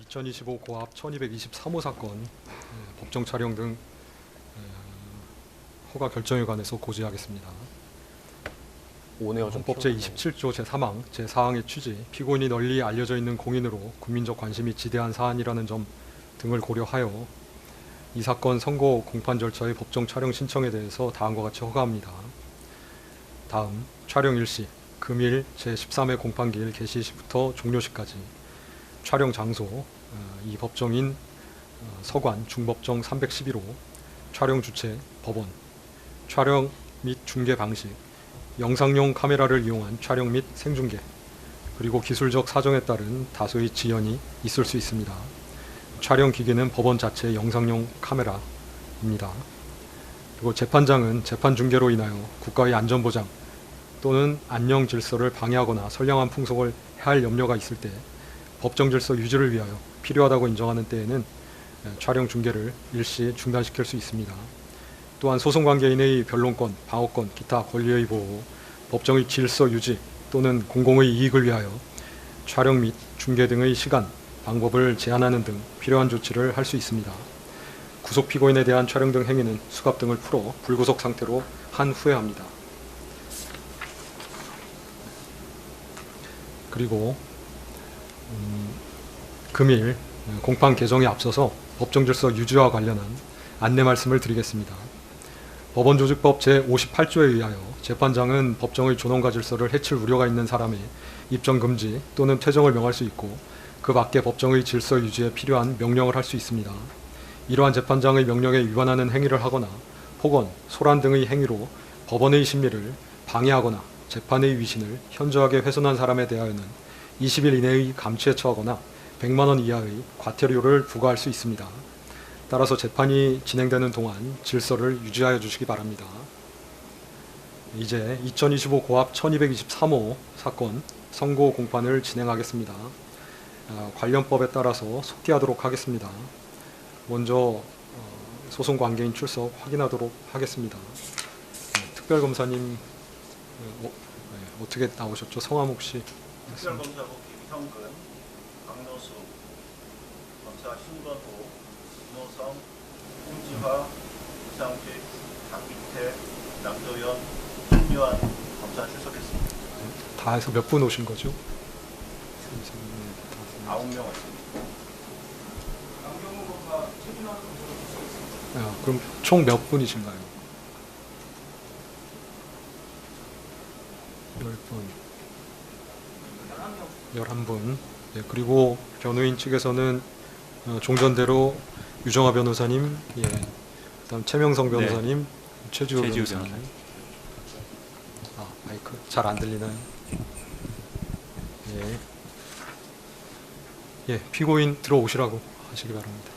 2025 고압 1223호 사건 법정 촬영 등 허가 결정에 관해서 고지하겠습니다. 오네요. 좀 헌법 제27조 제3항 제4항의 취지, 피고인이 널리 알려져 있는 공인으로 국민적 관심이 지대한 사안이라는 점 등을 고려하여 이 사건 선고 공판 절차의 법정 촬영 신청에 대해서 다음과 같이 허가합니다. 다음 촬영 일시, 금일 제13회 공판기일 개시 시부터 종료 시까지. 촬영 장소, 이 법정인 서관 중법정 311호. 촬영 주체 법원. 촬영 및 중계 방식, 영상용 카메라를 이용한 촬영 및 생중계, 그리고 기술적 사정에 따른 다소의 지연이 있을 수 있습니다. 촬영 기기는 법원 자체의 영상용 카메라입니다. 그리고 재판장은 재판 중계로 인하여 국가의 안전보장 또는 안녕 질서를 방해하거나 선량한 풍속을 해할 염려가 있을 때 법정 질서 유지를 위하여 필요하다고 인정하는 때에는 촬영 중계를 일시 중단시킬 수 있습니다. 또한 소송관계인의 변론권, 방어권, 기타 권리의 보호, 법정의 질서 유지 또는 공공의 이익을 위하여 촬영 및 중계 등의 시간, 방법을 제한하는 등 필요한 조치를 할 수 있습니다. 구속 피고인에 대한 촬영 등 행위는 수갑 등을 풀어 불구속 상태로 한 후에 합니다. 그리고 금일 공판 개정에 앞서서 법정 질서 유지와 관련한 안내 말씀을 드리겠습니다. 법원조직법 제58조에 의하여 재판장은 법정의 존엄과 질서를 해칠 우려가 있는 사람의 입정 금지 또는 퇴정을 명할 수 있고, 그 밖에 법정의 질서 유지에 필요한 명령을 할 수 있습니다. 이러한 재판장의 명령에 위반하는 행위를 하거나 폭언, 소란 등의 행위로 법원의 심리를 방해하거나 재판의 위신을 현저하게 훼손한 사람에 대하여는 20일 이내의 감치에 처하거나 100만 원 이하의 과태료를 부과할 수 있습니다. 따라서 재판이 진행되는 동안 질서를 유지하여 주시기 바랍니다. 이제 2025 고압 1223호 사건 선고 공판을 진행하겠습니다. 관련법에 따라서 속기하도록 하겠습니다. 먼저 소송 관계인 출석 확인하도록 하겠습니다. 특별검사님 어떻게 나오셨죠? 성함 혹시? 특별검사국 김형근, 박노수, 검사 신건호, 김호성, 홍지화, 이상직, 박기태, 남도현, 김유한 검사 출석했습니다. 다 해서 몇 분 오신 거죠? 9명 왔습니다. 그럼 총 몇 분이신가요? 10분. 11분. 네, 그리고 변호인 측에서는 종전대로 유정아 변호사님, 그다음 최명성 변호사님, 최지호 변호사님. 마이크 잘 안 들리나요? 피고인 들어오시라고 하시기 바랍니다.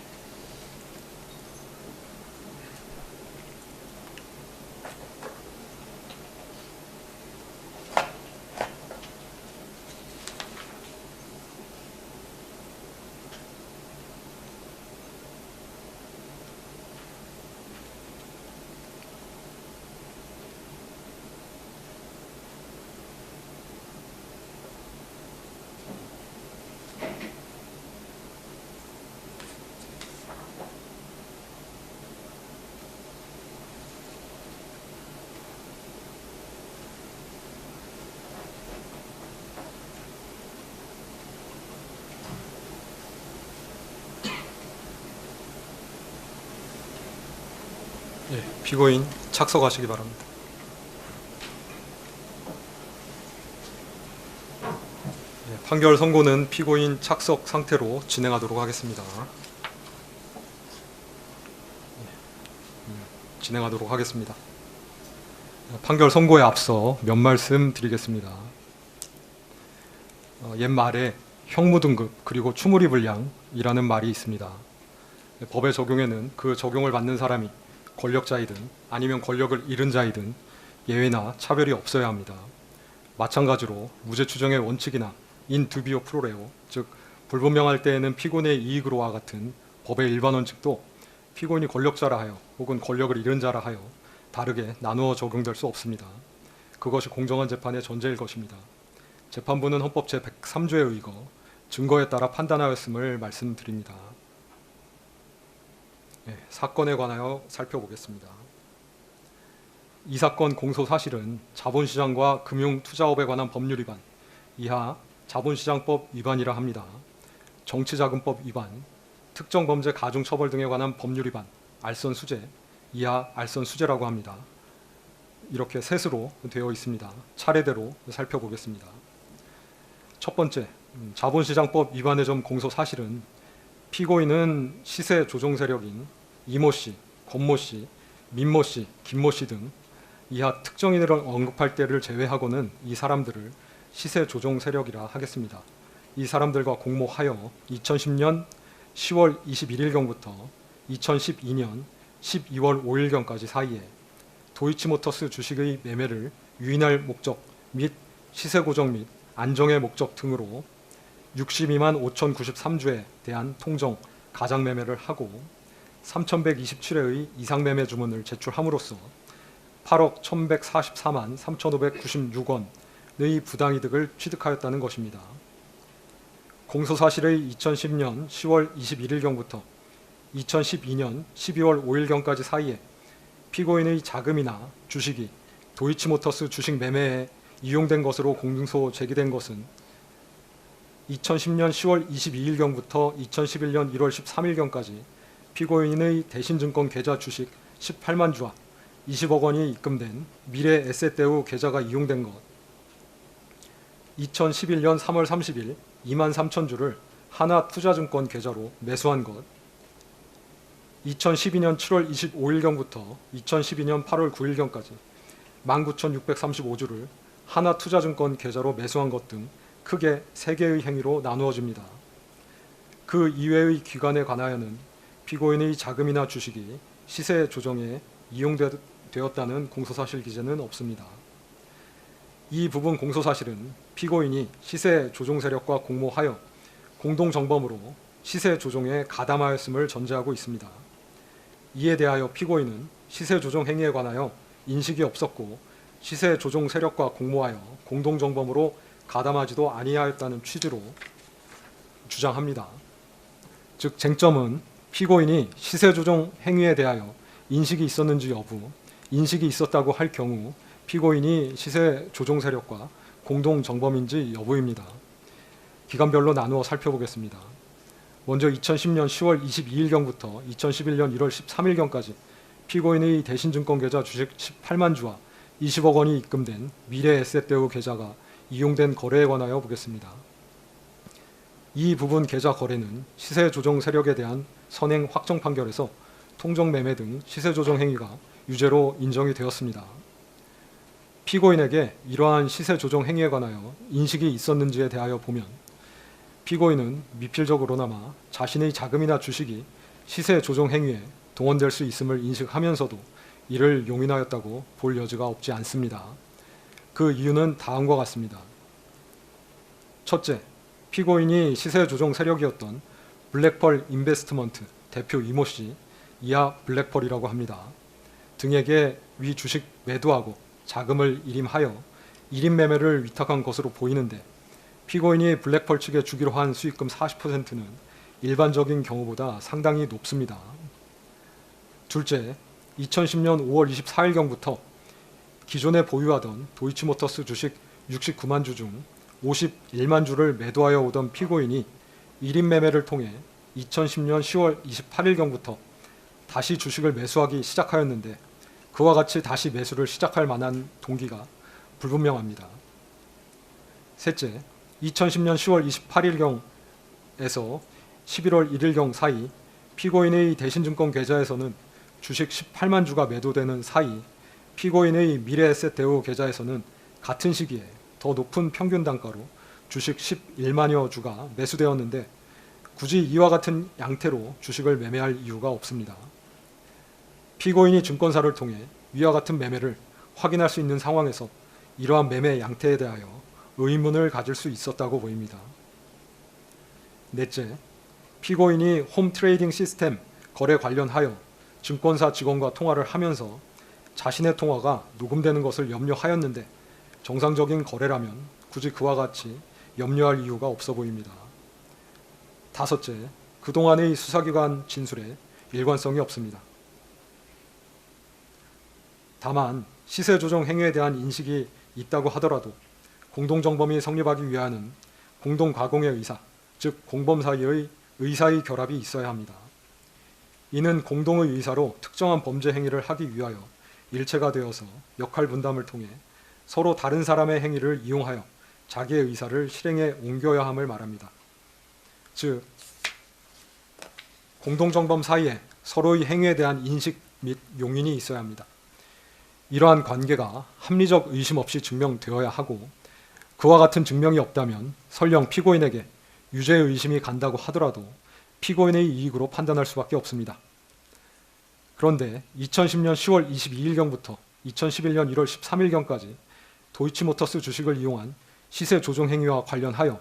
피고인 착석하시기 바랍니다. 판결 선고는 피고인 착석 상태로 진행하도록 하겠습니다. 진행하도록 하겠습니다. 판결 선고에 앞서 몇 말씀 드리겠습니다. 옛말에 형무등급 그리고 추무리불량이라는 말이 있습니다. 법의 적용에는 그 적용을 받는 사람이 권력자이든 아니면 권력을 잃은 자이든 예외나 차별이 없어야 합니다. 마찬가지로 무죄 추정의 원칙이나 인 두비오 프로레오, 즉 불분명할 때에는 피고인의 이익으로와 같은 법의 일반 원칙도 피고인이 권력자라 하여 혹은 권력을 잃은 자라 하여 다르게 나누어 적용될 수 없습니다. 그것이 공정한 재판의 전제일 것입니다. 재판부는 헌법 제103조에 의거 증거에 따라 판단하였음을 말씀드립니다. 사건에 관하여 살펴보겠습니다. 이 사건 공소 사실은 자본시장과 금융투자업에 관한 법률 위반, 이하 자본시장법 위반이라 합니다. 정치자금법 위반, 특정범죄 가중처벌 등에 관한 법률 위반, 알선수재, 이하 알선수재라고 합니다. 이렇게 셋으로 되어 있습니다. 차례대로 살펴보겠습니다. 첫 번째, 자본시장법 위반의 점 공소 사실은 피고인은 시세 조종 세력인 이모 씨, 권모 씨, 민모 씨, 김모 씨 등 이하 특정인을 언급할 때를 제외하고는 이 사람들을 시세 조종 세력이라 하겠습니다. 이 사람들과 공모하여 2010년 10월 21일경부터 2012년 12월 5일경까지 사이에 도이치모터스 주식의 매매를 유인할 목적 및 시세 고정 및 안정의 목적 등으로 62만 5,093주에 대한 통정 가장 매매를 하고 3,127회의 이상 매매 주문을 제출함으로써 8억 1,144만 3,596원의 부당이득을 취득하였다는 것입니다. 공소사실의 2010년 10월 21일경부터 2012년 12월 5일경까지 사이에 피고인의 자금이나 주식이 도이치모터스 주식 매매에 이용된 것으로 공소 제기된 것은 2010년 10월 22일경부터 2011년 1월 13일경까지 피고인의 대신증권 계좌 주식 18만 주와 20억 원이 입금된 미래에셋대우 계좌가 이용된 것, 2011년 3월 30일 2만 3천 주를 하나투자증권 계좌로 매수한 것, 2012년 7월 25일경부터 2012년 8월 9일경까지 19,635주를 하나투자증권 계좌로 매수한 것 등 크게 3개의 행위로 나누어집니다. 그 이외의 기관에 관하여는 피고인의 자금이나 주식이 시세 조정에 이용되었다는 공소사실 기재는 없습니다. 이 부분 공소사실은 피고인이 시세 조종 세력과 공모하여 공동정범으로 시세 조종에 가담하였음을 전제하고 있습니다. 이에 대하여 피고인은 시세 조종 행위에 관하여 인식이 없었고 시세 조종 세력과 공모하여 공동정범으로 가담하지도 아니하였다는 취지로 주장합니다. 즉 쟁점은 피고인이 시세 조종 행위에 대하여 인식이 있었는지 여부, 인식이 있었다고 할 경우 피고인이 시세 조종 세력과 공동 정범인지 여부입니다. 기간별로 나누어 살펴보겠습니다. 먼저 2010년 10월 22일경부터 2011년 1월 13일경까지 피고인의 대신증권 계좌 주식 18만 주와 20억 원이 입금된 미래에셋대우 계좌가 이용된 거래에 관하여 보겠습니다. 이 부분 계좌 거래는 시세 조종 세력에 대한 선행 확정 판결에서 통정 매매 등 시세 조종 행위가 유죄로 인정이 되었습니다. 피고인에게 이러한 시세 조종 행위에 관하여 인식이 있었는지에 대하여 보면 피고인은 미필적으로나마 자신의 자금이나 주식이 시세 조종 행위에 동원될 수 있음을 인식하면서도 이를 용인하였다고 볼 여지가 없지 않습니다. 그 이유는 다음과 같습니다. 첫째, 피고인이 시세 조종 세력이었던 블랙펄 인베스트먼트 대표 이모 씨, 이하 블랙펄이라고 합니다. 등에게 위 주식 매도하고 자금을 일임하여 일임 매매를 위탁한 것으로 보이는데 피고인이 블랙펄 측에 주기로 한 수익금 40%는 일반적인 경우보다 상당히 높습니다. 둘째, 2010년 5월 24일경부터 기존에 보유하던 도이치모터스 주식 69만 주 중 51만 주를 매도하여 오던 피고인이 일임 매매를 통해 2010년 10월 28일경부터 다시 주식을 매수하기 시작하였는데 그와 같이 다시 매수를 시작할 만한 동기가 불분명합니다. 셋째, 2010년 10월 28일경에서 11월 1일경 사이 피고인의 대신증권 계좌에서는 주식 18만 주가 매도되는 사이 피고인의 미래에셋대우 계좌에서는 같은 시기에 더 높은 평균 단가로 주식 11만여 주가 매수되었는데 굳이 이와 같은 양태로 주식을 매매할 이유가 없습니다. 피고인이 증권사를 통해 위와 같은 매매를 확인할 수 있는 상황에서 이러한 매매 양태에 대하여 의문을 가질 수 있었다고 보입니다. 넷째, 피고인이 홈 트레이딩 시스템 거래 관련하여 증권사 직원과 통화를 하면서 자신의 통화가 녹음되는 것을 염려하였는데 정상적인 거래라면 굳이 그와 같이 염려할 이유가 없어 보입니다. 다섯째, 그동안의 수사기관 진술에 일관성이 없습니다. 다만 시세 조정 행위에 대한 인식이 있다고 하더라도 공동정범이 성립하기 위하여는 공동가공의 의사, 즉 공범 사이의 의사의 결합이 있어야 합니다. 이는 공동의 의사로 특정한 범죄 행위를 하기 위하여 일체가 되어서 역할 분담을 통해 서로 다른 사람의 행위를 이용하여 자기의 의사를 실행에 옮겨야 함을 말합니다. 즉 공동정범 사이에 서로의 행위에 대한 인식 및 용인이 있어야 합니다. 이러한 관계가 합리적 의심 없이 증명되어야 하고, 그와 같은 증명이 없다면 설령 피고인에게 유죄 의심이 간다고 하더라도 피고인의 이익으로 판단할 수밖에 없습니다. 그런데 2010년 10월 22일경부터 2011년 1월 13일경까지 도이치모터스 주식을 이용한 시세 조종 행위와 관련하여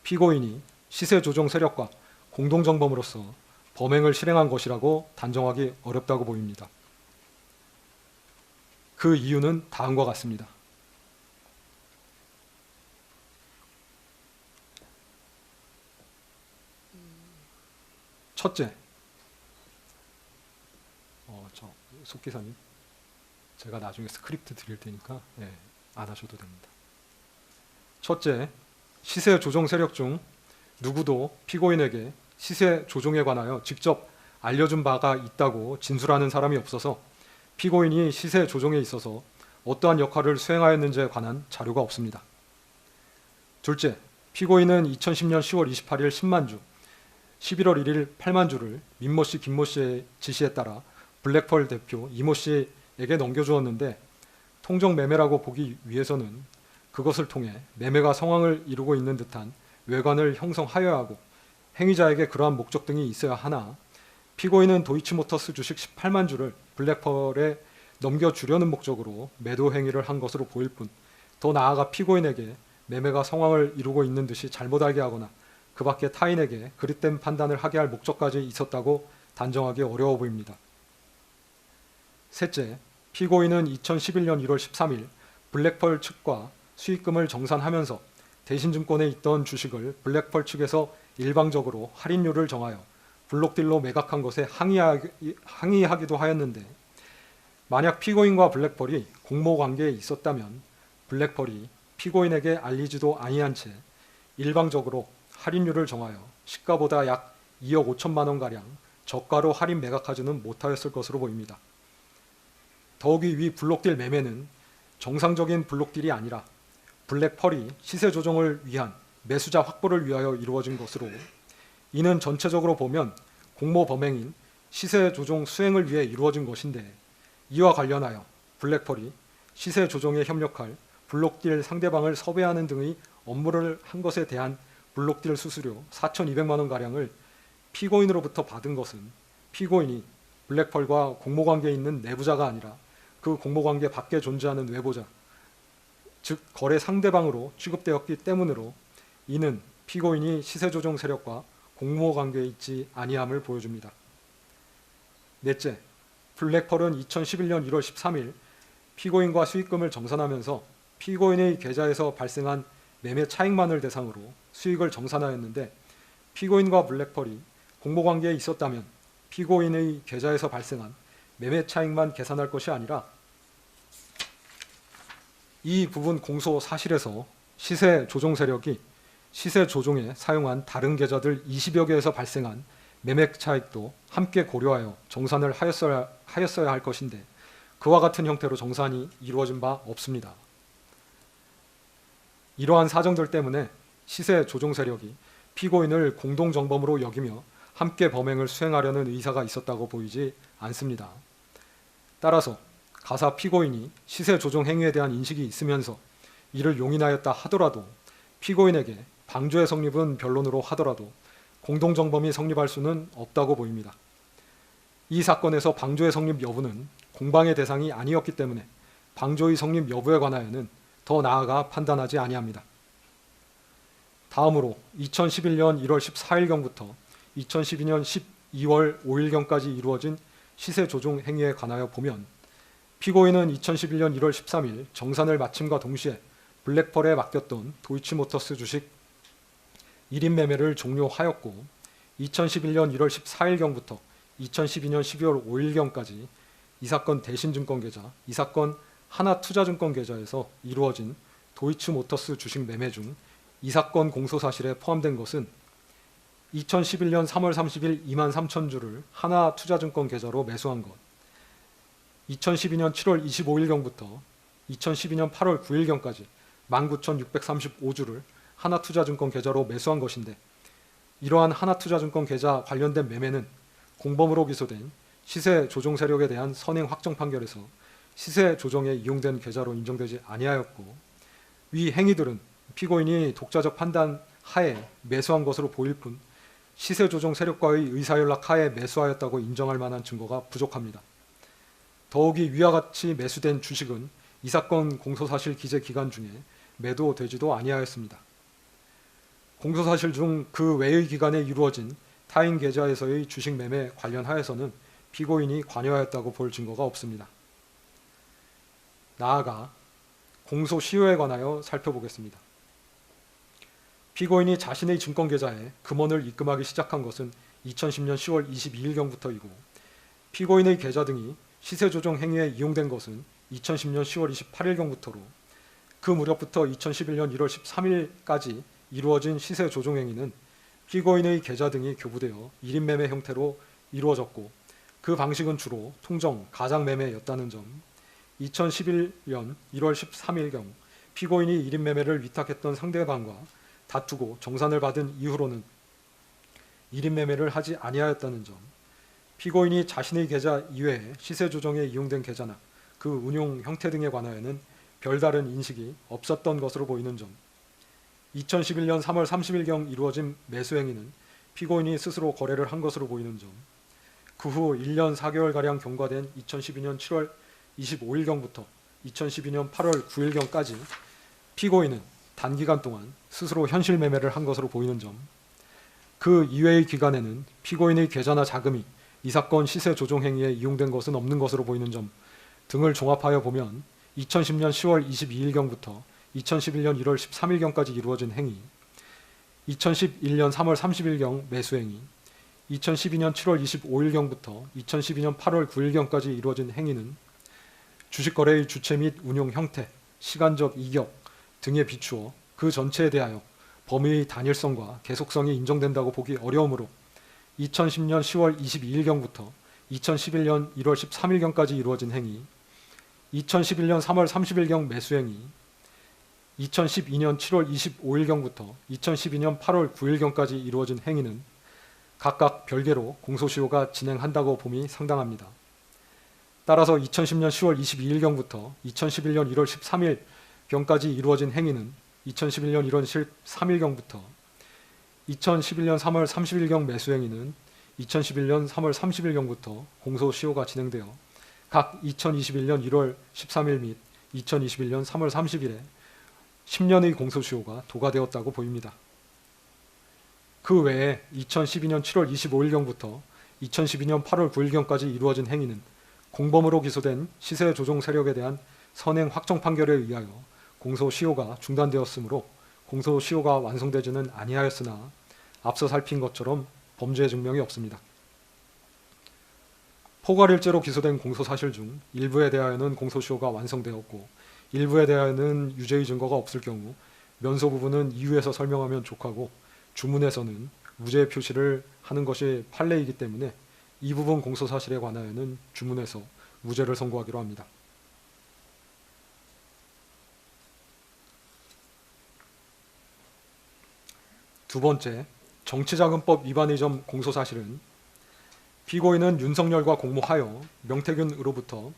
피고인이 시세 조종 세력과 공동정범으로서 범행을 실행한 것이라고 단정하기 어렵다고 보입니다. 그 이유는 다음과 같습니다. 첫째, 속기사님, 제가 나중에 스크립트 드릴 테니까 안 하셔도 됩니다. 첫째, 시세 조종 세력 중 누구도 피고인에게 시세 조종에 관하여 직접 알려준 바가 있다고 진술하는 사람이 없어서 피고인이 시세 조종에 있어서 어떠한 역할을 수행하였는지에 관한 자료가 없습니다. 둘째, 피고인은 2010년 10월 28일 10만 주, 11월 1일 8만 주를 민모 씨, 김모 씨의 지시에 따라 블랙펄 대표 이모 씨에게 넘겨주었는데, 통정 매매라고 보기 위해서는 그것을 통해 매매가 성황을 이루고 있는 듯한 외관을 형성하여야 하고 행위자에게 그러한 목적 등이 있어야 하나, 피고인은 도이치모터스 주식 18만 주를 블랙펄에 넘겨주려는 목적으로 매도 행위를 한 것으로 보일 뿐, 더 나아가 피고인에게 매매가 성황을 이루고 있는 듯이 잘못 알게 하거나 그 밖에 타인에게 그릇된 판단을 하게 할 목적까지 있었다고 단정하기 어려워 보입니다. 셋째, 피고인은 2011년 1월 13일 블랙펄 측과 수익금을 정산하면서 대신증권에 있던 주식을 블랙펄 측에서 일방적으로 할인율을 정하여 블록딜로 매각한 것에 항의하기도 하였는데, 만약 피고인과 블랙펄이 공모관계에 있었다면 블랙펄이 피고인에게 알리지도 아니한 채 일방적으로 할인율을 정하여 시가보다 약 2억 5천만 원가량 저가로 할인 매각하지는 못하였을 것으로 보입니다. 더욱이 위 블록딜 매매는 정상적인 블록딜이 아니라 블랙펄이 시세 조정을 위한 매수자 확보를 위하여 이루어진 것으로, 이는 전체적으로 보면 공모 범행인 시세 조종 수행을 위해 이루어진 것인데, 이와 관련하여 블랙펄이 시세 조정에 협력할 블록딜 상대방을 섭외하는 등의 업무를 한 것에 대한 블록딜 수수료 4,200만 원가량을 피고인으로부터 받은 것은 피고인이 블랙펄과 공모관계에 있는 내부자가 아니라 그 공모관계 밖에 존재하는 외보자, 즉 거래 상대방으로 취급되었기 때문으로, 이는 피고인이 시세조정 세력과 공모관계에 있지 아니함을 보여줍니다. 넷째, 블랙펄은 2011년 1월 13일 피고인과 수익금을 정산하면서 피고인의 계좌에서 발생한 매매 차익만을 대상으로 수익을 정산하였는데, 피고인과 블랙펄이 공모관계에 있었다면 피고인의 계좌에서 발생한 매매 차익만 계산할 것이 아니라 이 부분 공소 사실에서 시세 조종 세력이 시세 조종에 사용한 다른 계좌들 20여 개에서 발생한 매매 차익도 함께 고려하여 정산을 하였어야 할 것인데, 그와 같은 형태로 정산이 이루어진 바 없습니다. 이러한 사정들 때문에 시세 조종 세력이 피고인을 공동정범으로 여기며 함께 범행을 수행하려는 의사가 있었다고 보이지 않습니다. 따라서 가사 피고인이 시세 조종 행위에 대한 인식이 있으면서 이를 용인하였다 하더라도, 피고인에게 방조의 성립은 변론으로 하더라도 공동정범이 성립할 수는 없다고 보입니다. 이 사건에서 방조의 성립 여부는 공방의 대상이 아니었기 때문에 방조의 성립 여부에 관하여는 더 나아가 판단하지 아니합니다. 다음으로 2011년 1월 14일경부터 2012년 12월 5일경까지 이루어진 시세 조종 행위에 관하여 보면, 피고인은 2011년 1월 13일 정산을 마침과 동시에 블랙펄에 맡겼던 도이치모터스 주식 1인 매매를 종료하였고, 2011년 1월 14일경부터 2012년 12월 5일경까지 이 사건 대신증권 계좌, 이 사건 하나투자증권 계좌에서 이루어진 도이치모터스 주식 매매 중 이 사건 공소사실에 포함된 것은 2011년 3월 30일 23,000주를 하나투자증권 계좌로 매수한 것, 2012년 7월 25일경부터 2012년 8월 9일경까지 19,635주를 하나투자증권 계좌로 매수한 것인데, 이러한 하나투자증권 계좌 관련된 매매는 공범으로 기소된 시세 조종 세력에 대한 선행 확정 판결에서 시세 조정에 이용된 계좌로 인정되지 아니하였고, 위 행위들은 피고인이 독자적 판단 하에 매수한 것으로 보일 뿐 시세 조정 세력과의 의사연락 하에 매수하였다고 인정할 만한 증거가 부족합니다. 더욱이 위와 같이 매수된 주식은 이 사건 공소사실 기재 기간 중에 매도되지도 아니하였습니다. 공소사실 중 그 외의 기간에 이루어진 타인 계좌에서의 주식 매매 관련하여서는 피고인이 관여하였다고 볼 증거가 없습니다. 나아가 공소시효에 관하여 살펴보겠습니다. 피고인이 자신의 증권계좌에 금원을 입금하기 시작한 것은 2010년 10월 22일경부터이고, 피고인의 계좌 등이 시세조정 행위에 이용된 것은 2010년 10월 28일경부터로 그 무렵부터 2011년 1월 13일까지 이루어진 시세조정 행위는 피고인의 계좌 등이 교부되어 1인 매매 형태로 이루어졌고, 그 방식은 주로 통정, 가장 매매였다는 점, 2011년 1월 13일경 피고인이 1인 매매를 위탁했던 상대방과 다투고 정산을 받은 이후로는 1인 매매를 하지 아니하였다는 점, 피고인이 자신의 계좌 이외에 시세 조정에 이용된 계좌나 그 운용 형태 등에 관하여는 별다른 인식이 없었던 것으로 보이는 점, 2011년 3월 30일경 이루어진 매수 행위는 피고인이 스스로 거래를 한 것으로 보이는 점, 그 후 1년 4개월가량 경과된 2012년 7월 25일경부터 2012년 8월 9일경까지 피고인은 단기간 동안 스스로 현실 매매를 한 것으로 보이는 점, 그 이외의 기간에는 피고인의 계좌나 자금이 이 사건 시세 조정 행위에 이용된 것은 없는 것으로 보이는 점 등을 종합하여 보면 2010년 10월 22일경부터 2011년 1월 13일경까지 이루어진 행위, 2011년 3월 30일경 매수 행위, 2012년 7월 25일경부터 2012년 8월 9일경까지 이루어진 행위는 주식거래의 주체 및 운용 형태, 시간적 이격 등에 비추어 그 전체에 대하여 범위의 단일성과 계속성이 인정된다고 보기 어려우므로 2010년 10월 22일경부터 2011년 1월 13일경까지 이루어진 행위, 2011년 3월 30일경 매수 행위, 2012년 7월 25일경부터 2012년 8월 9일경까지 이루어진 행위는 각각 별개로 공소시효가 진행한다고 봄이 상당합니다. 따라서 2010년 10월 22일경부터 2011년 1월 13일경까지 이루어진 행위는 2011년 1월 13일경부터 2011년 3월 30일경 매수 행위는 2011년 3월 30일경부터 공소시효가 진행되어 각 2021년 1월 13일 및 2021년 3월 30일에 10년의 공소시효가 도과되었다고 보입니다. 그 외에 2012년 7월 25일경부터 2012년 8월 9일경까지 이루어진 행위는 공범으로 기소된 시세 조종 세력에 대한 선행 확정 판결에 의하여 공소시효가 중단되었으므로 공소시효가 완성되지는 아니하였으나 앞서 살핀 것처럼 범죄 증명이 없습니다. 포괄일죄로 기소된 공소사실 중 일부에 대하여는 공소시효가 완성되었고 일부에 대하여는 유죄의 증거가 없을 경우 면소 부분은 이유에서 설명하면 족하고 주문에서는 무죄 표시를 하는 것이 판례이기 때문에 이 부분 공소사실에 관하여는 주문에서 무죄를 선고하기로 합니다. 두 번째, 정치자금법 위반의 점 공소사실은 피고인은 윤석열과 공모하여 명태균으로부터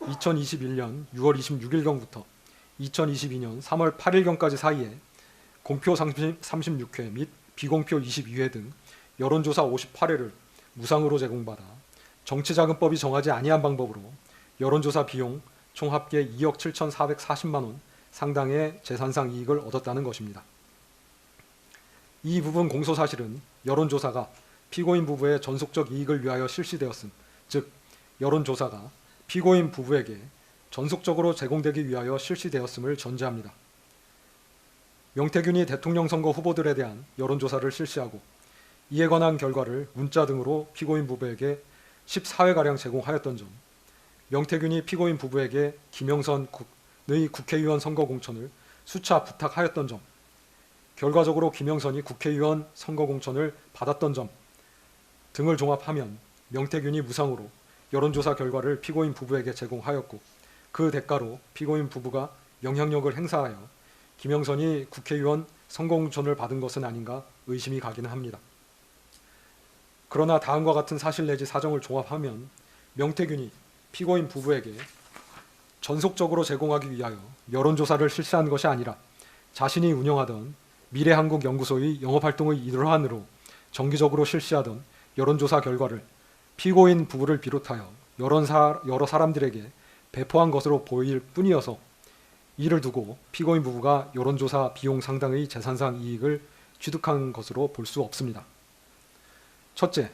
2021년 6월 26일경부터 2022년 3월 8일경까지 사이에 공표 36회 및 비공표 22회 등 여론조사 58회를 무상으로 제공받아 정치자금법이 정하지 아니한 방법으로 여론조사 비용 총 합계 2억 7,440만 원 상당의 재산상 이익을 얻었다는 것입니다. 이 부분 공소사실은 여론조사가 피고인 부부의 전속적 이익을 위하여 실시되었음, 즉 여론조사가 피고인 부부에게 전속적으로 제공되기 위하여 실시되었음을 전제합니다. 명태균이 대통령 선거 후보들에 대한 여론조사를 실시하고 이에 관한 결과를 문자 등으로 피고인 부부에게 14회가량 제공하였던 점, 명태균이 피고인 부부에게 김영선의 국회의원 선거 공천을 수차 부탁하였던 점, 결과적으로 김영선이 국회의원 선거 공천을 받았던 점 등을 종합하면 명태균이 무상으로 여론조사 결과를 피고인 부부에게 제공하였고, 그 대가로 피고인 부부가 영향력을 행사하여 김영선이 국회의원 선거 공천을 받은 것은 아닌가 의심이 가기는 합니다. 그러나 다음과 같은 사실 내지 사정을 종합하면 명태균이 피고인 부부에게 전속적으로 제공하기 위하여 여론조사를 실시한 것이 아니라 자신이 운영하던 미래한국연구소의 영업활동의 일환으로 정기적으로 실시하던 여론조사 결과를 피고인 부부를 비롯하여 여러 사람들에게 배포한 것으로 보일 뿐이어서 이를 두고 피고인 부부가 여론조사 비용 상당의 재산상 이익을 취득한 것으로 볼 수 없습니다. 첫째,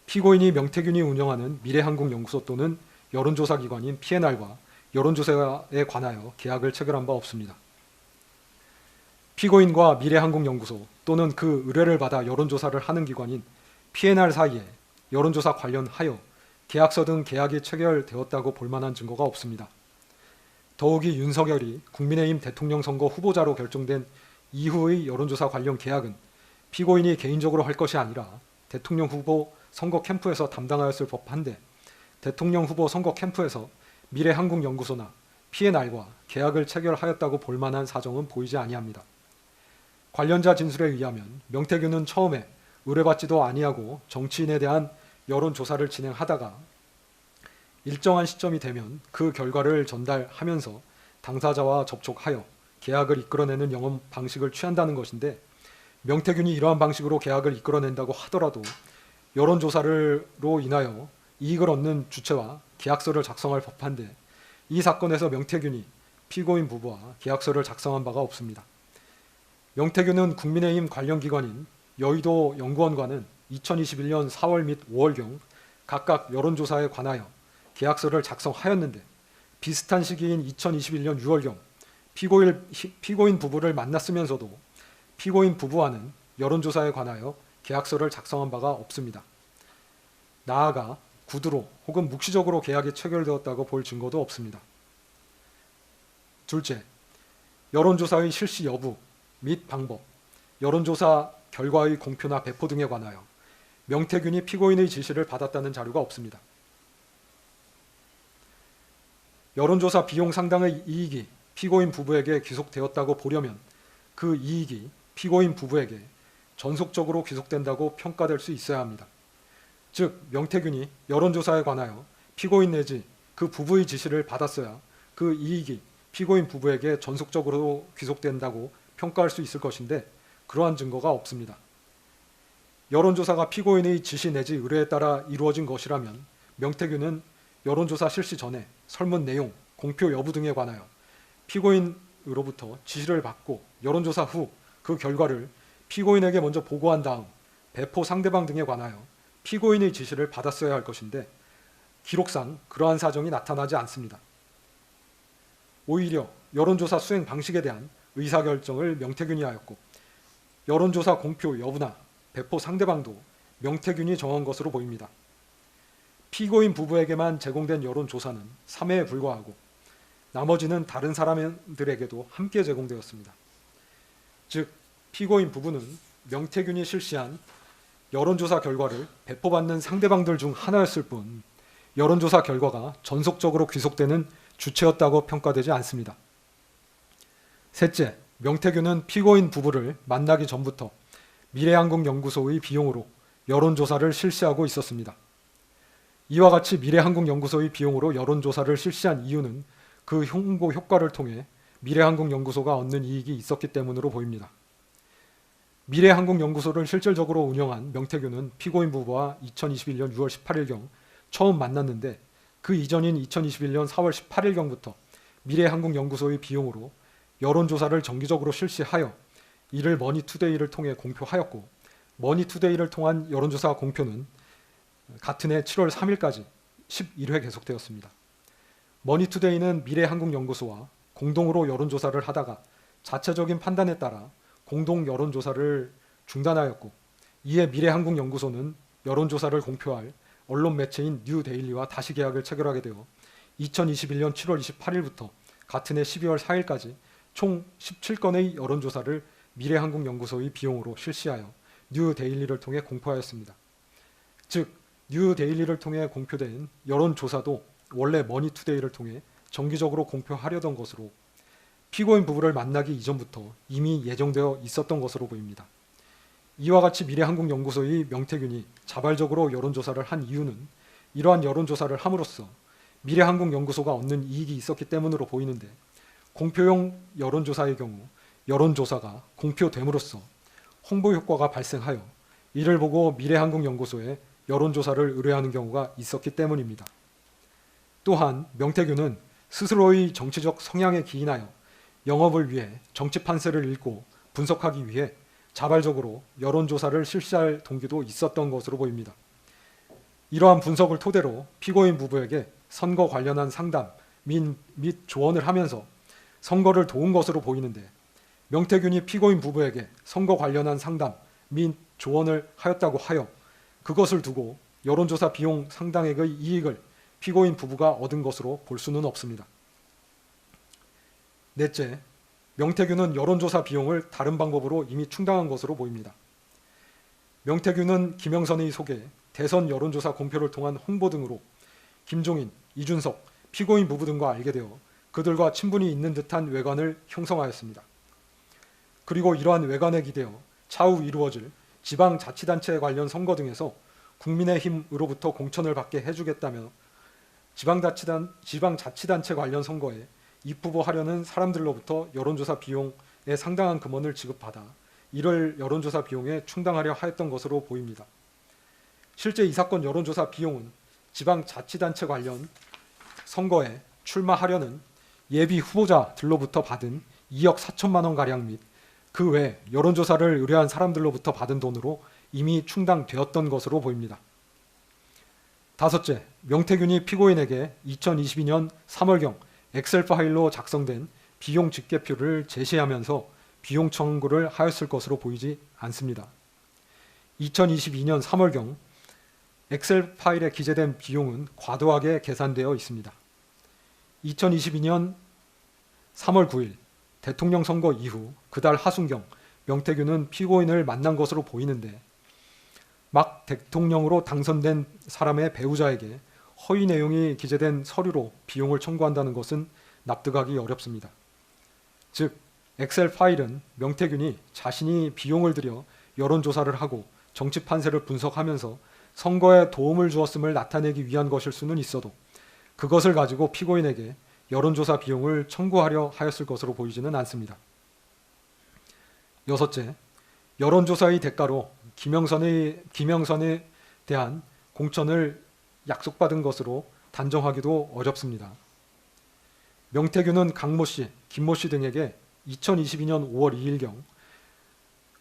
피고인이 명태균이 운영하는 미래한국연구소 또는 여론조사 기관인 P&R과 여론조사에 관하여 계약을 체결한 바 없습니다. 피고인과 미래한국연구소 또는 그 의뢰를 받아 여론조사를 하는 기관인 P&R 사이에 여론조사 관련하여 계약서 등 계약이 체결되었다고 볼 만한 증거가 없습니다. 더욱이 윤석열이 국민의힘 대통령 선거 후보자로 결정된 이후의 여론조사 관련 계약은 피고인이 개인적으로 할 것이 아니라 대통령 후보 선거 캠프에서 담당하였을 법한데, 대통령 후보 선거 캠프에서 미래한국연구소나 P&R과 계약을 체결하였다고 볼 만한 사정은 보이지 아니합니다. 관련자 진술에 의하면 명태균은 처음에 의뢰받지도 아니하고 정치인에 대한 여론조사를 진행하다가 일정한 시점이 되면 그 결과를 전달하면서 당사자와 접촉하여 계약을 이끌어내는 영업 방식을 취한다는 것인데, 명태균이 이러한 방식으로 계약을 이끌어낸다고 하더라도 여론조사로 인하여 이익을 얻는 주체와 계약서를 작성할 법한데, 이 사건에서 명태균이 피고인 부부와 계약서를 작성한 바가 없습니다. 명태균은 국민의힘 관련 기관인 여의도 연구원과는 2021년 4월 및 5월경 각각 여론조사에 관하여 계약서를 작성하였는데, 비슷한 시기인 2021년 6월경 피고인 부부를 만났으면서도 피고인 부부와는 여론조사에 관하여 계약서를 작성한 바가 없습니다. 나아가 구두로 혹은 묵시적으로 계약이 체결되었다고 볼 증거도 없습니다. 둘째, 여론조사의 실시 여부 및 방법, 여론조사 결과의 공표나 배포 등에 관하여 명태균이 피고인의 지시를 받았다는 자료가 없습니다. 여론조사 비용 상당의 이익이 피고인 부부에게 귀속되었다고 보려면 그 이익이 피고인 부부에게 전속적으로 귀속된다고 평가될 수 있어야 합니다. 즉, 명태균이 여론조사에 관하여 피고인 내지 그 부부의 지시를 받았어야 그 이익이 피고인 부부에게 전속적으로 귀속된다고 평가할 수 있을 것인데, 그러한 증거가 없습니다. 여론조사가 피고인의 지시 내지 의뢰에 따라 이루어진 것이라면 명태균은 여론조사 실시 전에 설문 내용, 공표 여부 등에 관하여 피고인으로부터 지시를 받고 여론조사 후 그 결과를 피고인에게 먼저 보고한 다음 배포 상대방 등에 관하여 피고인의 지시를 받았어야 할 것인데, 기록상 그러한 사정이 나타나지 않습니다. 오히려 여론조사 수행 방식에 대한 의사결정을 명태균이 하였고, 여론조사 공표 여부나 배포 상대방도 명태균이 정한 것으로 보입니다. 피고인 부부에게만 제공된 여론조사는 3회에 불과하고 나머지는 다른 사람들에게도 함께 제공되었습니다. 즉, 피고인 부부는 명태균이 실시한 여론조사 결과를 배포받는 상대방들 중 하나였을 뿐 여론조사 결과가 전속적으로 귀속되는 주체였다고 평가되지 않습니다. 셋째, 명태균은 피고인 부부를 만나기 전부터 미래한국연구소의 비용으로 여론조사를 실시하고 있었습니다. 이와 같이 미래한국연구소의 비용으로 여론조사를 실시한 이유는 그 홍보 효과를 통해 미래한국연구소가 얻는 이익이 있었기 때문으로 보입니다. 미래한국연구소를 실질적으로 운영한 명태균은 피고인 부부와 2021년 6월 18일경 처음 만났는데, 그 이전인 2021년 4월 18일경부터 미래한국연구소의 비용으로 여론조사를 정기적으로 실시하여 이를 머니투데이를 통해 공표하였고, 머니투데이를 통한 여론조사 공표는 같은 해 7월 3일까지 11회 계속되었습니다. 머니투데이는 미래한국연구소와 공동으로 여론조사를 하다가 자체적인 판단에 따라 공동 여론조사를 중단하였고, 이에 미래한국연구소는 여론조사를 공표할 언론 매체인 뉴데일리와 다시 계약을 체결하게 되어 2021년 7월 28일부터 같은 해 12월 4일까지 총 17건의 여론조사를 미래한국연구소의 비용으로 실시하여 뉴데일리를 통해 공표하였습니다. 즉 뉴데일리를 통해 공표된 여론조사도 원래 머니투데이를 통해 정기적으로 공표하려던 것으로 피고인 부부를 만나기 이전부터 이미 예정되어 있었던 것으로 보입니다. 이와 같이 미래한국연구소의 명태균이 자발적으로 여론조사를 한 이유는 이러한 여론조사를 함으로써 미래한국연구소가 얻는 이익이 있었기 때문으로 보이는데, 공표용 여론조사의 경우 여론조사가 공표됨으로써 홍보 효과가 발생하여 이를 보고 미래한국연구소에 여론조사를 의뢰하는 경우가 있었기 때문입니다. 또한 명태균은 스스로의 정치적 성향에 기인하여 영업을 위해 정치 판세를 읽고 분석하기 위해 자발적으로 여론조사를 실시할 동기도 있었던 것으로 보입니다. 이러한 분석을 토대로 피고인 부부에게 선거 관련한 상담 및 조언을 하면서 선거를 도운 것으로 보이는데, 명태균이 피고인 부부에게 선거 관련한 상담 및 조언을 하였다고 하여 그것을 두고 여론조사 비용 상당액의 이익을 피고인 부부가 얻은 것으로 볼 수는 없습니다. 넷째, 명태균은 여론조사 비용을 다른 방법으로 이미 충당한 것으로 보입니다. 명태균은 김영선의 소개, 대선 여론조사 공표를 통한 홍보 등으로 김종인, 이준석, 피고인 부부 등과 알게 되어 그들과 친분이 있는 듯한 외관을 형성하였습니다. 그리고 이러한 외관에 기대어 차후 이루어질 지방자치단체 관련 선거 등에서 국민의힘으로부터 공천을 받게 해주겠다며 지방자치단체 관련 선거에 입후보하려는 사람들로부터 여론조사 비용에 상당한 금원을 지급받아 이를 여론조사 비용에 충당하려 하였던 것으로 보입니다. 실제 이 사건 여론조사 비용은 지방자치단체 관련 선거에 출마하려는 예비 후보자들로부터 받은 2억 4천만 원가량 및 그 외 여론조사를 의뢰한 사람들로부터 받은 돈으로 이미 충당되었던 것으로 보입니다. 다섯째, 명태균이 피고인에게 2022년 3월경 엑셀 파일로 작성된 비용 집계표를 제시하면서 비용 청구를 하였을 것으로 보이지 않습니다. 2022년 3월경 엑셀 파일에 기재된 비용은 과도하게 계산되어 있습니다. 2022년 3월 9일 대통령 선거 이후 그달 하순경 명태균은 피고인을 만난 것으로 보이는데, 막 대통령으로 당선된 사람의 배우자에게 허위 내용이 기재된 서류로 비용을 청구한다는 것은 납득하기 어렵습니다. 즉 엑셀 파일은 명태균이 자신이 비용을 들여 여론조사를 하고 정치 판세를 분석하면서 선거에 도움을 주었음을 나타내기 위한 것일 수는 있어도 그것을 가지고 피고인에게 여론조사 비용을 청구하려 하였을 것으로 보이지는 않습니다. 여섯째, 여론조사의 대가로 김영선에 대한 공천을 약속받은 것으로 단정하기도 어렵습니다. 명태균은 강모 씨, 김모 씨 등에게 2022년 5월 2일경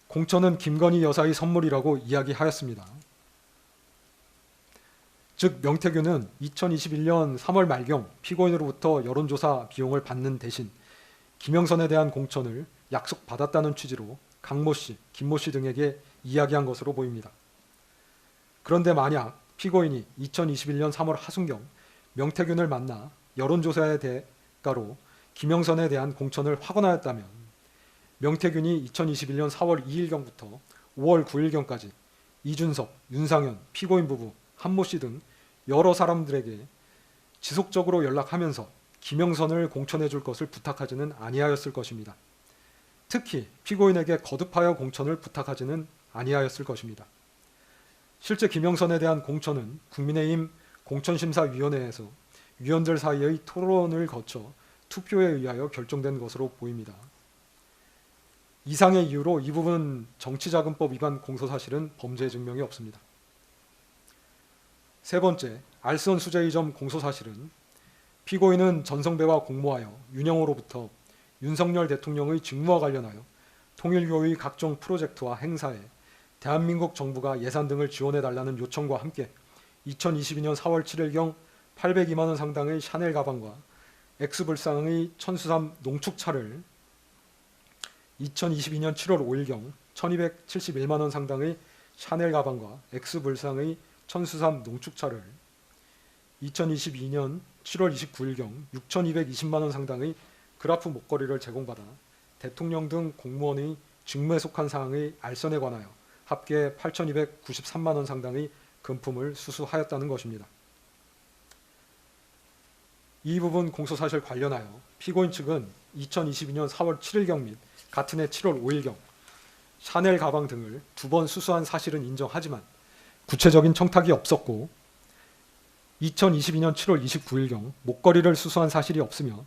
공천은 김건희 여사의 선물이라고 이야기하였습니다. 즉 명태균은 2021년 3월 말경 피고인으로부터 여론조사 비용을 받는 대신 김영선에 대한 공천을 약속받았다는 취지로 강모 씨, 김모 씨 등에게 이야기한 것으로 보입니다. 그런데 만약 피고인이 2021년 3월 하순경 명태균을 만나 여론조사의 대가로 김영선에 대한 공천을 확언하였다면 명태균이 2021년 4월 2일경부터 5월 9일경까지 이준석, 윤상현, 피고인 부부, 한모 씨 등 여러 사람들에게 지속적으로 연락하면서 김영선을 공천해 줄 것을 부탁하지는 아니하였을 것입니다. 특히 피고인에게 거듭하여 공천을 부탁하지는 아니하였을 것입니다. 실제 김영선에 대한 공천은 국민의힘 공천심사위원회에서 위원들 사이의 토론을 거쳐 투표에 의하여 결정된 것으로 보입니다. 이상의 이유로 이 부분 정치자금법 위반 공소사실은 범죄 증명이 없습니다. 세 번째, 알선 수재의 점 공소사실은 피고인은 전성배와 공모하여 윤영호로부터 윤석열 대통령의 직무와 관련하여 통일교의 각종 프로젝트와 행사에 대한민국 정부가 예산 등을 지원해달라는 요청과 함께 2022년 4월 7일경 802만 원 상당의 샤넬 가방과 엑스불상의 천수삼 농축차를 2022년 7월 5일경 1271만 원 상당의 샤넬 가방과 X불상의 천수삼 농축차를 2022년 7월 29일경 6,220만 원 상당의 그라프 목걸이를 제공받아 대통령 등 공무원의 직무에 속한 사항의 알선에 관하여 합계 8,293만 원 상당의 금품을 수수하였다는 것입니다. 이 부분 공소사실 관련하여 피고인 측은 2022년 4월 7일경 및 같은 해 7월 5일경 샤넬 가방 등을 2번 수수한 사실은 인정하지만 구체적인 청탁이 없었고 2022년 7월 29일경 목걸이를 수수한 사실이 없으며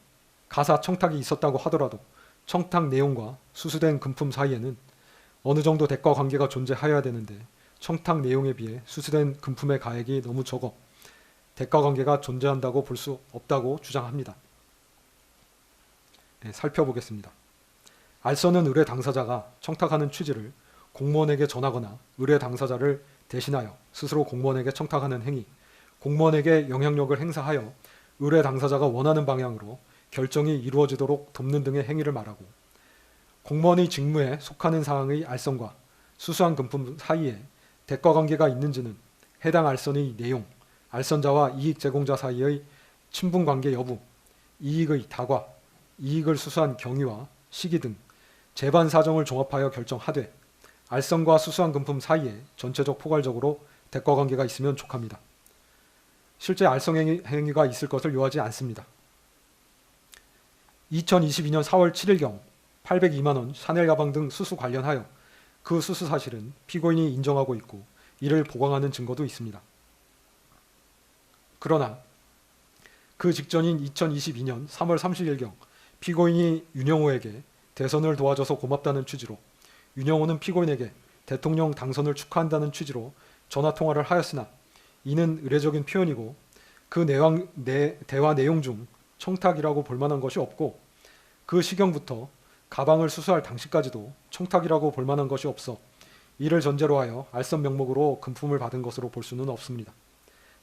가사 청탁이 있었다고 하더라도 청탁 내용과 수수된 금품 사이에는 어느 정도 대가 관계가 존재하여야 되는데 청탁 내용에 비해 수수된 금품의 가액이 너무 적어 대가 관계가 존재한다고 볼 수 없다고 주장합니다. 네, 살펴보겠습니다. 알선은 의뢰 당사자가 청탁하는 취지를 공무원에게 전하거나 의뢰 당사자를 대신하여 스스로 공무원에게 청탁하는 행위, 공무원에게 영향력을 행사하여 의뢰 당사자가 원하는 방향으로 결정이 이루어지도록 돕는 등의 행위를 말하고, 공무원의 직무에 속하는 사항의 알선과 수수한 금품 사이에 대가 관계가 있는지는 해당 알선의 내용, 알선자와 이익 제공자 사이의 친분 관계 여부, 이익의 다과, 이익을 수수한 경위와 시기 등 재반 사정을 종합하여 결정하되 알선과 수수한 금품 사이에 전체적 포괄적으로 대가 관계가 있으면 족합니다. 실제 알선 행위가 있을 것을 요하지 않습니다. 2022년 4월 7일경 802만 원 샤넬 가방 등 수수 관련하여 그 수수 사실은 피고인이 인정하고 있고 이를 보강하는 증거도 있습니다. 그러나 그 직전인 2022년 3월 30일경 피고인이 윤영호에게 대선을 도와줘서 고맙다는 취지로 윤영호는 피고인에게 대통령 당선을 축하한다는 취지로 전화통화를 하였으나 이는 의례적인 표현이고 그 대화 내용 중 청탁이라고 볼 만한 것이 없고 그 시경부터 가방을 수수할 당시까지도 청탁이라고 볼 만한 것이 없어 이를 전제로 하여 알선 명목으로 금품을 받은 것으로 볼 수는 없습니다.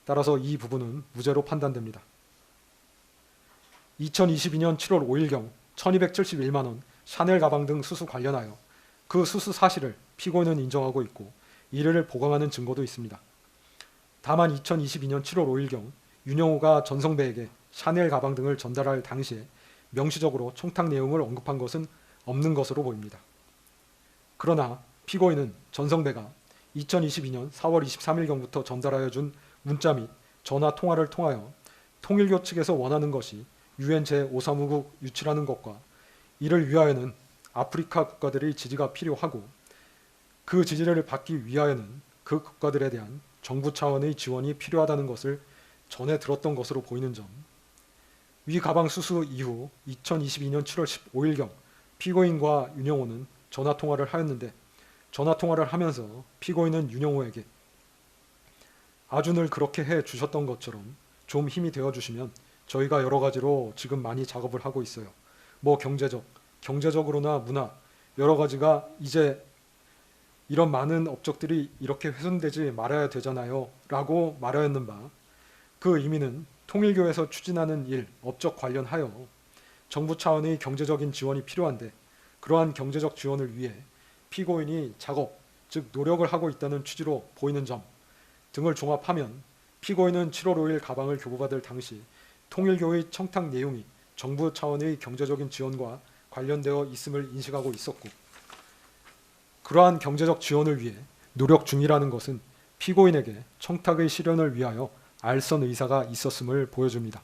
따라서 이 부분은 무죄로 판단됩니다. 2022년 7월 5일경 1271만 원 샤넬 가방 등 수수 관련하여 그 수수 사실을 피고인은 인정하고 있고 이를 보강하는 증거도 있습니다. 다만 2022년 7월 5일경 윤영호가 전성배에게 샤넬 가방 등을 전달할 당시에 명시적으로 청탁 내용을 언급한 것은 없는 것으로 보입니다. 그러나 피고인은 전성배가 2022년 4월 23일경부터 전달하여 준 문자 및 전화 통화를 통하여 통일교 측에서 원하는 것이 UN 제5사무국 유치라는 것과 이를 위하여는 아프리카 국가들의 지지가 필요하고 그 지지를 받기 위하여는 그 국가들에 대한 정부 차원의 지원이 필요하다는 것을 전해 들었던 것으로 보이는 점, 위 가방 수수 이후 2022년 7월 15일경 피고인과 윤영호는 전화통화를 하였는데 전화통화를 하면서 피고인은 윤영호에게 아주 늘 그렇게 해 주셨던 것처럼 좀 힘이 되어 주시면 저희가 여러 가지로 지금 많이 작업을 하고 있어요. 뭐 경제적으로나 문화 여러 가지가 이제 이런 많은 업적들이 이렇게 훼손되지 말아야 되잖아요 라고 말하였는 바, 그 의미는 통일교에서 추진하는 일, 업적 관련하여 정부 차원의 경제적인 지원이 필요한데 그러한 경제적 지원을 위해 피고인이 작업, 즉 노력을 하고 있다는 취지로 보이는 점 등을 종합하면 피고인은 7월 5일 가방을 교부받을 당시 통일교의 청탁 내용이 정부 차원의 경제적인 지원과 관련되어 있음을 인식하고 있었고, 그러한 경제적 지원을 위해 노력 중이라는 것은 피고인에게 청탁의 실현을 위하여 알선 의사가 있었음을 보여줍니다.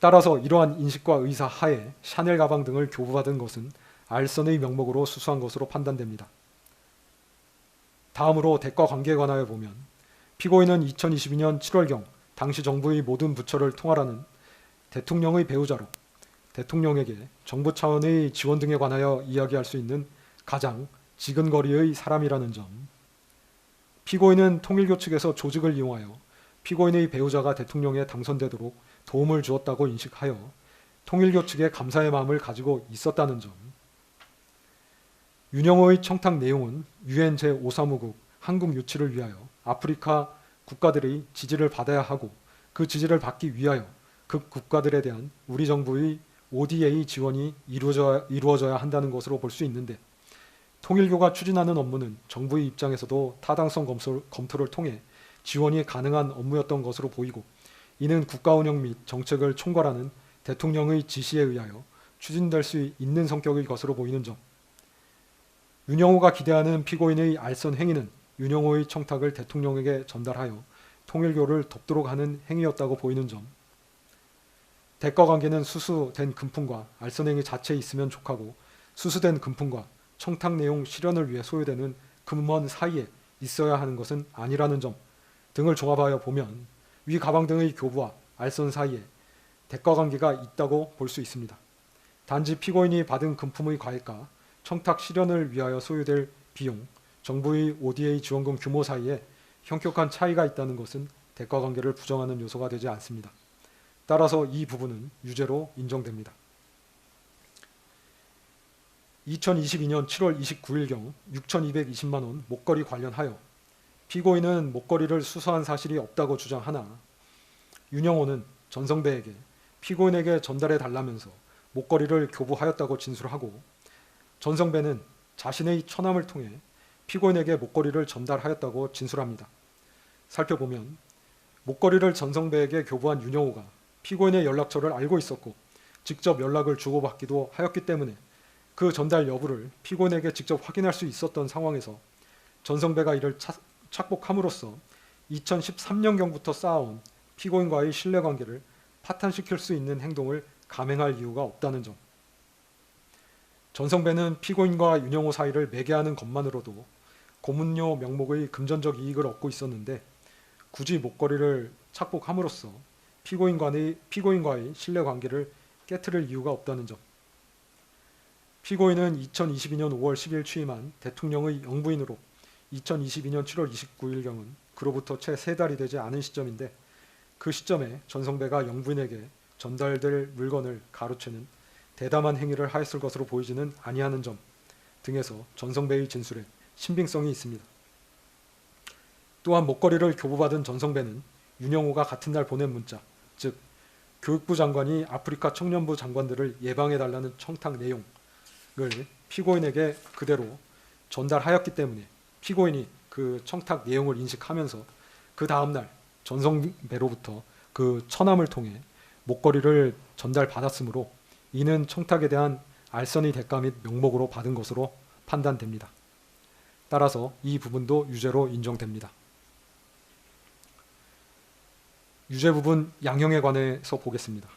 따라서 이러한 인식과 의사 하에 샤넬 가방 등을 교부받은 것은 알선의 명목으로 수수한 것으로 판단됩니다. 다음으로 대가 관계에 관하여 보면 피고인은 2022년 7월경 당시 정부의 모든 부처를 통할하는 대통령의 배우자로 대통령에게 정부 차원의 지원 등에 관하여 이야기할 수 있는 가장 지근거리의 사람이라는 점, 피고인은 통일교 측에서 조직을 이용하여 피고인의 배우자가 대통령에 당선되도록 도움을 주었다고 인식하여 통일교 측에 감사의 마음을 가지고 있었다는 점, 윤영호의 청탁 내용은 UN 제5사무국 한국 유치를 위하여 아프리카 국가들의 지지를 받아야 하고 그 지지를 받기 위하여 그 국가들에 대한 우리 정부의 ODA 지원이 이루어져야 한다는 것으로 볼 수 있는데, 통일교가 추진하는 업무는 정부의 입장에서도 타당성 검토를 통해 지원이 가능한 업무였던 것으로 보이고, 이는 국가 운영 및 정책을 총괄하는 대통령의 지시에 의하여 추진될 수 있는 성격의 것으로 보이는 점, 윤영호가 기대하는 피고인의 알선 행위는 윤영호의 청탁을 대통령에게 전달하여 통일교를 돕도록 하는 행위였다고 보이는 점, 대가 관계는 수수된 금품과 알선 행위 자체에 있으면 족하고, 수수된 금품과 청탁 내용 실현을 위해 소요되는 금원 사이에 있어야 하는 것은 아니라는 점 등을 종합하여 보면 위 가방 등의 교부와 알선 사이에 대가 관계가 있다고 볼 수 있습니다. 단지 피고인이 받은 금품의 과액과 청탁 실현을 위하여 소요될 비용, 정부의 ODA 지원금 규모 사이에 현격한 차이가 있다는 것은 대가 관계를 부정하는 요소가 되지 않습니다. 따라서 이 부분은 유죄로 인정됩니다. 2022년 7월 29일경 6,220만 원 목걸이 관련하여 피고인은 목걸이를 수수한 사실이 없다고 주장하나, 윤영호는 전성배에게 피고인에게 전달해 달라면서 목걸이를 교부하였다고 진술하고, 전성배는 자신의 처남을 통해 피고인에게 목걸이를 전달하였다고 진술합니다. 살펴보면 목걸이를 전성배에게 교부한 윤영호가 피고인의 연락처를 알고 있었고 직접 연락을 주고받기도 하였기 때문에 그 전달 여부를 피고인에게 직접 확인할 수 있었던 상황에서 전성배가 이를 착복함으로써 2013년경부터 쌓아온 피고인과의 신뢰관계를 파탄시킬 수 있는 행동을 감행할 이유가 없다는 점, 전성배는 피고인과 윤영호 사이를 매개하는 것만으로도 고문료 명목의 금전적 이익을 얻고 있었는데 굳이 목걸이를 착복함으로써 피고인과의 신뢰관계를 깨트릴 이유가 없다는 점, 피고인은 2022년 5월 10일 취임한 대통령의 영부인으로 2022년 7월 29일경은 그로부터 채 3달이 되지 않은 시점인데, 그 시점에 전성배가 영부인에게 전달될 물건을 가로채는 대담한 행위를 하였을 것으로 보이지는 아니하는 점 등에서 전성배의 진술에 신빙성이 있습니다. 또한 목걸이를 교부받은 전성배는 윤영호가 같은 날 보낸 문자, 즉 교육부 장관이 아프리카 청년부 장관들을 예방해달라는 청탁 내용을 피고인에게 그대로 전달하였기 때문에 피고인이 그 청탁 내용을 인식하면서 그 다음날 전성배로부터 그 처남을 통해 목걸이를 전달받았으므로 이는 청탁에 대한 알선의 대가 및 명목으로 받은 것으로 판단됩니다. 따라서 이 부분도 유죄로 인정됩니다. 유죄 부분 양형에 관해서 보겠습니다.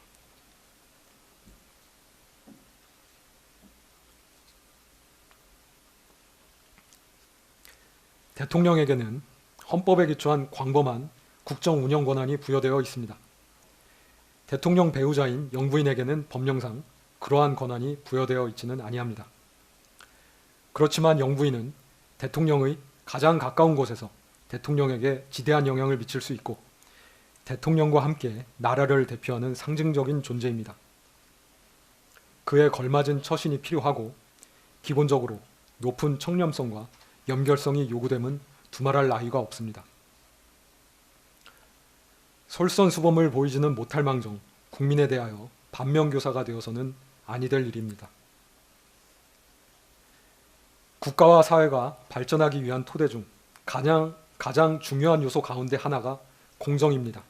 대통령에게는 헌법에 기초한 광범한 국정 운영 권한이 부여되어 있습니다. 대통령 배우자인 영부인에게는 법령상 그러한 권한이 부여되어 있지는 아니합니다. 그렇지만 영부인은 대통령의 가장 가까운 곳에서 대통령에게 지대한 영향을 미칠 수 있고 대통령과 함께 나라를 대표하는 상징적인 존재입니다. 그에 걸맞은 처신이 필요하고 기본적으로 높은 청렴성과 연결성이 요구됨은 두말할 나위가 없습니다. 솔선수범을 보이지는 못할 망정 국민에 대하여 반면교사가 되어서는 아니 될 일입니다. 국가와 사회가 발전하기 위한 토대 중 가장 중요한 요소 가운데 하나가 공정입니다.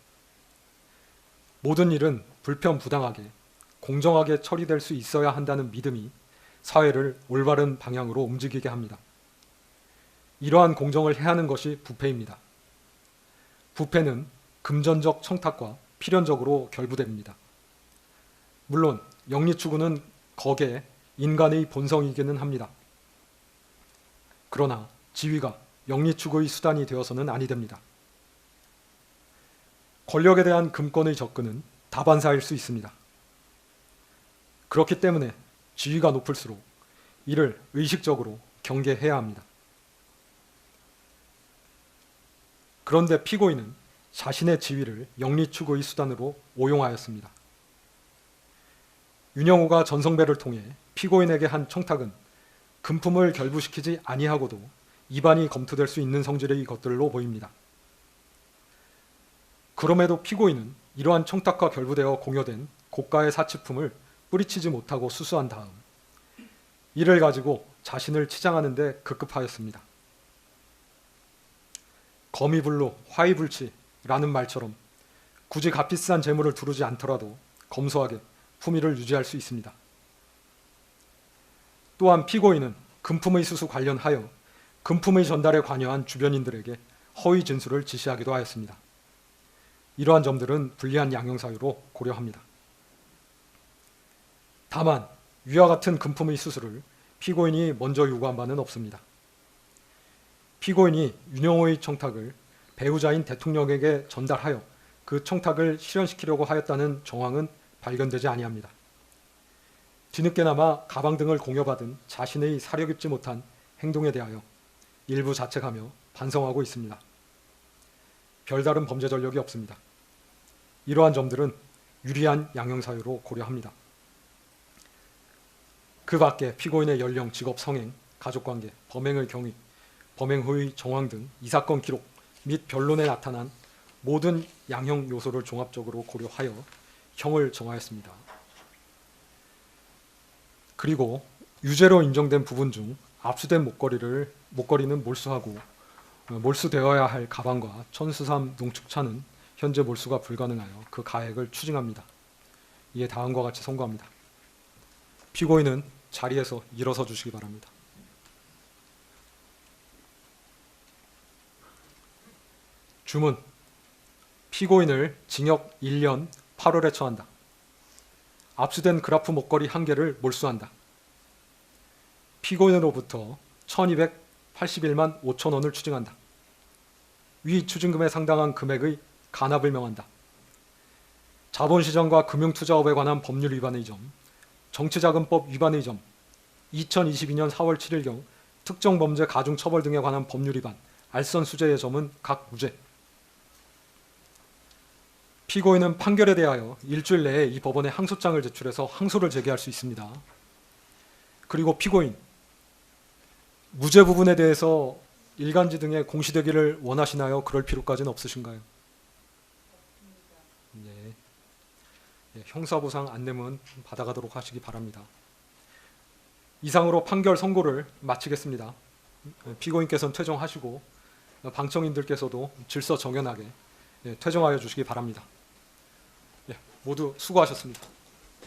모든 일은 불편부당하게 공정하게 처리될 수 있어야 한다는 믿음이 사회를 올바른 방향으로 움직이게 합니다. 이러한 공정을 해하는 것이 부패입니다. 부패는 금전적 청탁과 필연적으로 결부됩니다. 물론 영리추구는 거기에 인간의 본성이기는 합니다. 그러나 지위가 영리추구의 수단이 되어서는 아니 됩니다. 권력에 대한 금권의 접근은 다반사일 수 있습니다. 그렇기 때문에 지위가 높을수록 이를 의식적으로 경계해야 합니다. 그런데 피고인은 자신의 지위를 영리추구의 수단으로 오용하였습니다. 윤영호가 전성배를 통해 피고인에게 한 청탁은 금품을 결부시키지 아니하고도 입안이 검토될 수 있는 성질의 것들로 보입니다. 그럼에도 피고인은 이러한 청탁과 결부되어 공여된 고가의 사치품을 뿌리치지 못하고 수수한 다음 이를 가지고 자신을 치장하는 데 급급하였습니다. 거미불로 화이불치라는 말처럼 굳이 값비싼 재물을 두르지 않더라도 검소하게 품위를 유지할 수 있습니다. 또한 피고인은 금품의 수수 관련하여 금품의 전달에 관여한 주변인들에게 허위 진술을 지시하기도 하였습니다. 이러한 점들은 불리한 양형사유로 고려합니다. 다만 위와 같은 금품의 수수를 피고인이 먼저 요구한 바는 없습니다. 피고인이 윤영호의 청탁을 배우자인 대통령에게 전달하여 그 청탁을 실현시키려고 하였다는 정황은 발견되지 아니합니다. 뒤늦게나마 가방 등을 공여받은 자신의 사려 깊지 못한 행동에 대하여 일부 자책하며 반성하고 있습니다. 별다른 범죄 전력이 없습니다. 이러한 점들은 유리한 양형사유로 고려합니다. 그 밖에 피고인의 연령, 직업, 성행, 가족관계, 범행의 경위, 범행 후의 정황 등 이 사건 기록 및 변론에 나타난 모든 양형 요소를 종합적으로 고려하여 형을 정하였습니다. 그리고 유죄로 인정된 부분 중 압수된 목걸이는 몰수하고 몰수되어야 할 가방과 천수삼 농축차는 현재 몰수가 불가능하여 그 가액을 추징합니다. 이에 다음과 같이 선고합니다. 피고인은 자리에서 일어서 주시기 바랍니다. 주문. 피고인을 징역 1년 8월에 처한다. 압수된 그라프 목걸이 1개를 몰수한다. 피고인으로부터 1281만 5천 원을 추징한다. 위 추징금에 상당한 금액의 간합을 명한다. 자본시장과 금융투자업에 관한 법률 위반의 점, 정치자금법 위반의 점, 2022년 4월 7일경 특정범죄 가중처벌 등에 관한 법률 위반, 알선수재의 점은 각 무죄. 피고인은 판결에 대하여 일주일 내에 이 법원에 항소장을 제출해서 항소를 제기할 수 있습니다. 그리고 피고인, 무죄 부분에 대해서 일간지 등에 공시되기를 원하시나요? 그럴 필요까지는 없으신가요? 네. 형사보상 안내문 받아가도록 하시기 바랍니다. 이상으로 판결 선고를 마치겠습니다. 피고인께서는 퇴정하시고 방청인들께서도 질서 정연하게 퇴정하여 주시기 바랍니다. 모두 수고하셨습니다.